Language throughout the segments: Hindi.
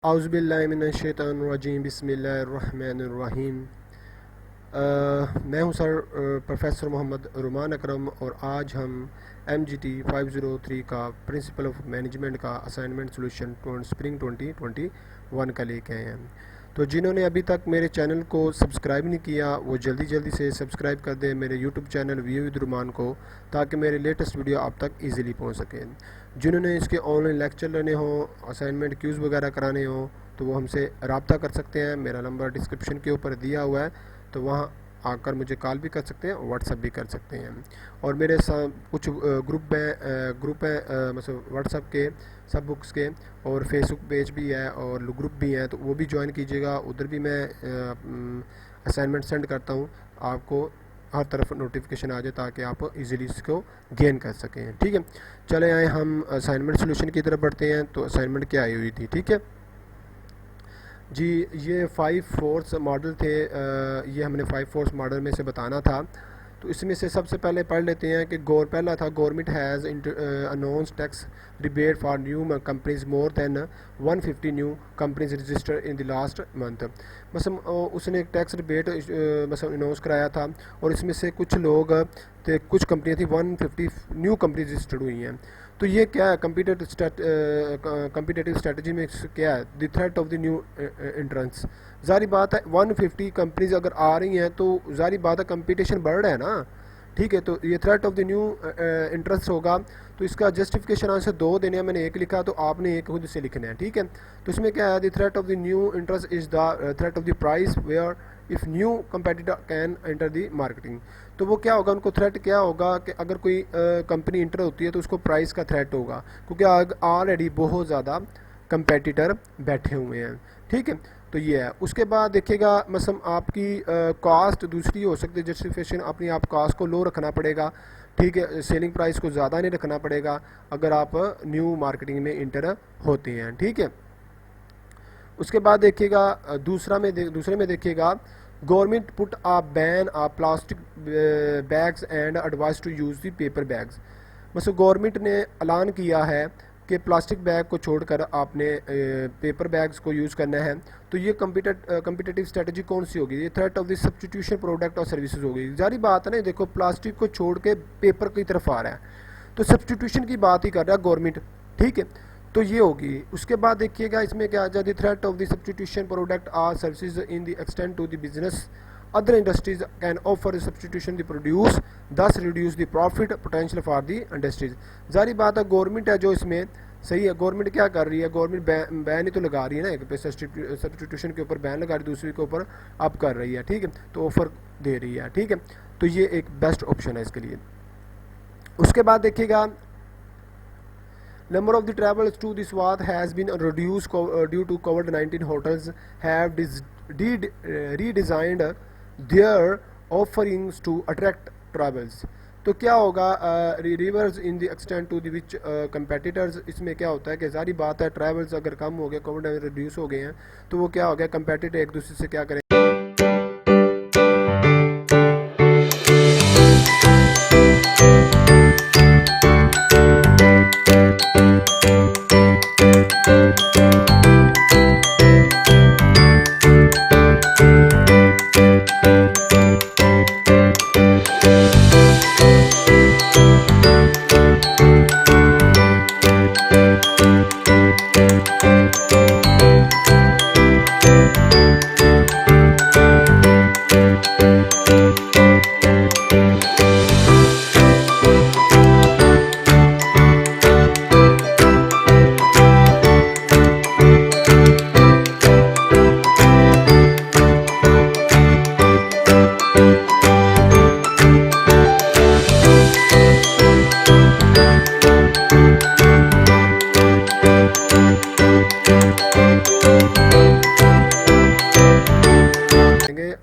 औज़ुबिल्लाहिमिनश्शैतानिर्रजीम बिस्मिल्लाहिर्रहमानिर्रहीम। मैं हूं सर प्रोफेसर मोहम्मद रुमान अकरम और आज हम MGT 503 का प्रिंसिपल ऑफ मैनेजमेंट का असाइनमेंट सॉल्यूशन स्प्रिंग 2021 का लेके आए हैं। तो जिन्होंने अभी तक मेरे चैनल को सब्सक्राइब नहीं किया वो जल्दी से सब्सक्राइब कर दें मेरे यूट्यूब चैनल व्यू विद रुमान को, ताकि मेरे लेटेस्ट वीडियो आप तक इजीली पहुंच सके। जिन्होंने इसके ऑनलाइन लेक्चर लेने हों, असाइनमेंट क्यूज़ वगैरह कराने हों, तो वो हमसे रब्ता कर सकते हैं। मेरा नंबर डिस्क्रिप्शन के ऊपर दिया हुआ है, तो वहाँ आकर मुझे कॉल भी कर सकते हैं, व्हाट्सअप भी कर सकते हैं। और मेरे कुछ ग्रुप हैं मतलब व्हाट्सअप के, सब बुक्स के, और फेसबुक पेज भी है और ग्रुप भी हैं, तो वो भी ज्वाइन कीजिएगा। उधर भी मैं असाइनमेंट सेंड करता हूँ, आपको हर तरफ नोटिफिकेशन आ जाए ताकि आप इजीली इसको गेन कर सकें। ठीक है, चले आए हम असाइनमेंट सॉल्यूशन की तरफ बढ़ते हैं। तो असाइनमेंट क्या आई हुई थी, ठीक है जी, ये 5 फोर्स मॉडल थे। ये हमने 5 फोर्स मॉडल में से बताना था। तो इसमें से सबसे पहले पढ़ लेते हैं कि पहला था government has announced tax rebate for new companies more than 150 new companies register in the last month. मतलब उसने एक टैक्स रिबेट मतलब अनाउंस कराया था, और इसमें से कुछ लोग थे, कुछ कंपनियाँ थी 150 न्यू कंपनी रजिस्टर्ड हुई हैं। तो ये क्या है, कम्पिटेटिव स्ट्रेटजी में क्या है, the threat of the new entrance. जारी बात है 150 कंपनीज अगर आ रही हैं तो जारी बात है कंपटीशन बढ़ रहा है ना। ठीक है, तो ये threat of the new interest होगा। तो इसका जस्टिफिकेशन आंसर 2 देने हैं, मैंने 1 लिखा, तो आपने 1 खुद से लिखना है। ठीक है, तो इसमें क्या है, the threat of the new interest is the threat of the price where if new competitor can enter the marketing. तो वो क्या होगा, उनको थ्रेट क्या होगा कि अगर कोई कंपनी इंटर होती है तो उसको प्राइस का थ्रेट होगा, क्योंकि ऑलरेडी बहुत ज़्यादा कंपेटिटर बैठे हुए हैं। ठीक है, तो ये है। उसके बाद देखिएगा मतलब आपकी कॉस्ट दूसरी हो सकती है, जस्टिफिकेशन अपनी आप कॉस्ट को लो रखना पड़ेगा। ठीक है, सेलिंग प्राइस को ज़्यादा नहीं रखना पड़ेगा अगर आप न्यू मार्केटिंग में इंटर होते हैं। ठीक है, उसके बाद देखिएगा दूसरे में देखिएगा government put a ban a plastic bags and advice to use the paper bags. मतलब गवर्नमेंट ने ऐलान किया है कि प्लास्टिक बैग को छोड़कर आपने पेपर बैग्स को यूज़ करना है। तो ये कम्पिटेटिव स्ट्रेटजी कौन सी होगी, ये threat of the substitution product और सर्विसेज होगी। जारी बात है ना, देखो प्लास्टिक को छोड़ के पेपर की तरफ आ रहा है, तो सब्स्टिट्यूशन की बात ही कर रहा है गवर्नमेंट। ठीक है, तो ये होगी। उसके बाद देखिएगा इसमें क्या आ जाए, threat of the substitution product or services in the extend to the business other industries can offer substitution the produce, thus reduce the profit potential for the industries। जारी बात है गवर्नमेंट है जो इसमें सही है। गवर्नमेंट क्या कर रही है, गवर्नमेंट बैन ही तो लगा रही है ना, एक पे सब्स्टिट्यूशन के ऊपर बैन लगा रही है, दूसरी के ऊपर अब कर रही है। ठीक है, तो ऑफर दे रही है। ठीक है, तो ये एक बेस्ट ऑप्शन है इसके लिए। उसके बाद देखिएगा number of the travels to this Swat has been reduced due to COVID-19। hotels have redesigned their offerings to attract travels। तो क्या होगा, reverse in the extend to the which competitors. इसमें क्या होता है कि सारी बात है ट्रैवल्स अगर कम हो गए, कोविड रिड्यूस हो गए हैं, तो वो क्या हो गया, कंपेटिटर एक दूसरे से क्या करें,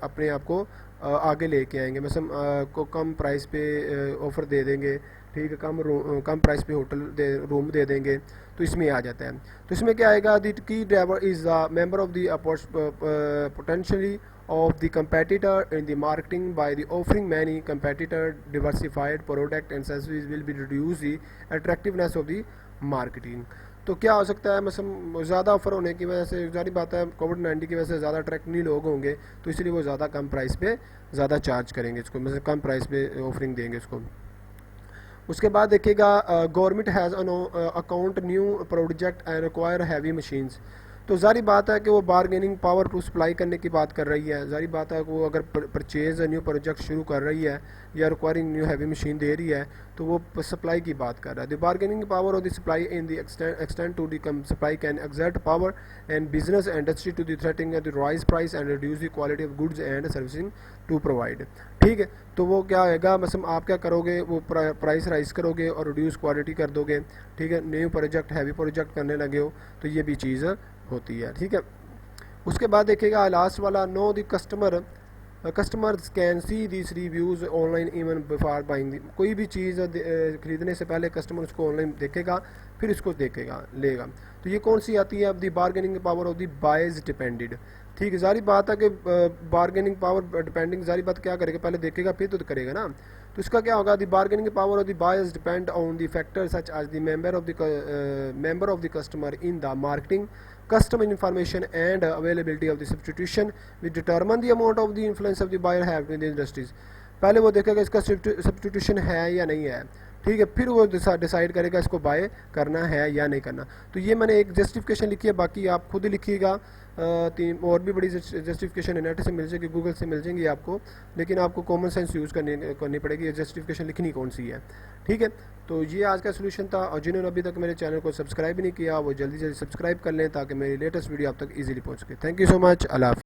अपने आप को आगे लेके आएंगे। मतलब को कम प्राइस पे ऑफ़र दे देंगे। ठीक है, कम प्राइस पे रूम दे देंगे, तो इसमें आ जाता है। तो इसमें क्या आएगा, the key driver is a member of the potentially of the competitor in the marketing by the offering many competitor diversified product and services will be reduce the attractiveness of the marketing। तो क्या हो सकता है, मतलब ज़्यादा ऑफर होने की वजह से, जारी बात है कोविड-19 की वजह से ज़्यादा अट्रैक्ट नहीं लोग होंगे, तो इसलिए वो ज़्यादा कम प्राइस पे ज़्यादा चार्ज करेंगे इसको, मतलब कम प्राइस पे ऑफरिंग देंगे इसको। उसके बाद देखिएगा, government has account new project and require heavy machines. तो जारी बात है कि वो बारगेनिंग पावर टू सप्लाई करने की बात कर रही है। जारी बात है कि वो अगर परचेज न्यू प्रोजेक्ट शुरू कर रही है या रिक्वायरिंग न्यू हैवी मशीन दे रही है, तो वो सप्लाई की बात कर रहा है। The bargaining power of the supply in the extend to the supply can exert power and business industry to the threatening the rise price and reduce the quality of goods and servicing to provide. ठीक है, तो वो क्या आएगा, मतलब आप क्या करोगे, वो प्राइस राइज करोगे और रिड्यूस क्वालिटी कर दोगे। ठीक है, न्यू प्रोजेक्ट हैवी प्रोजेक्ट करने लगे हो, तो ये भी चीज़ होती है। ठीक है, उसके बाद देखिएगा लास्ट वाला, know the customers can see this reviews online even before buying. कोई भी चीज़ खरीदने से पहले कस्टमर उसको ऑनलाइन देखेगा, फिर इसको देखेगा लेगा। तो ये कौन सी आती है, अब the bargaining power of the buyers depended. ठीक है, जारी बात है कि बारगेनिंग पावर डिपेंडिंग, जारी बात क्या करेगा, पहले देखेगा फिर तो करेगा ना। तो इसका क्या होगा, the bargaining power of the buyers depend on the factor such as the member of the customer in the marketing customer information and availability of the substitution which determine the amount of the influence of the buyer have in the industries। पहले वो देखेगा इसका सब्स्टिट्यूशन है या नहीं है। ठीक है, फिर वो डिसाइड करेगा इसको बाय करना है या नहीं करना। तो ये मैंने एक जस्टिफिकेशन लिखी है, बाकी आप खुद ही लिखिएगा। तीन और भी बड़ी जस्टिफिकेशन नेट से मिल जाएगी, गूगल से मिल जाएंगी आपको, लेकिन आपको कॉमन सेंस यूज़ करनी पड़ेगी, ये जस्टिफिकेशन लिखनी कौन सी है। ठीक है, तो ये आज का सोल्यूशन था। और जिन्होंने अभी तक मेरे चैनल को सब्सक्राइब नहीं किया, वो जल्दी जल्दी सब्सक्राइब कर लें ताकि मेरी लेटेस्ट वीडियो आप तक ईजिली पहुँच सके। थैंक यू सो मच, अल्लाह हाफ़िज़।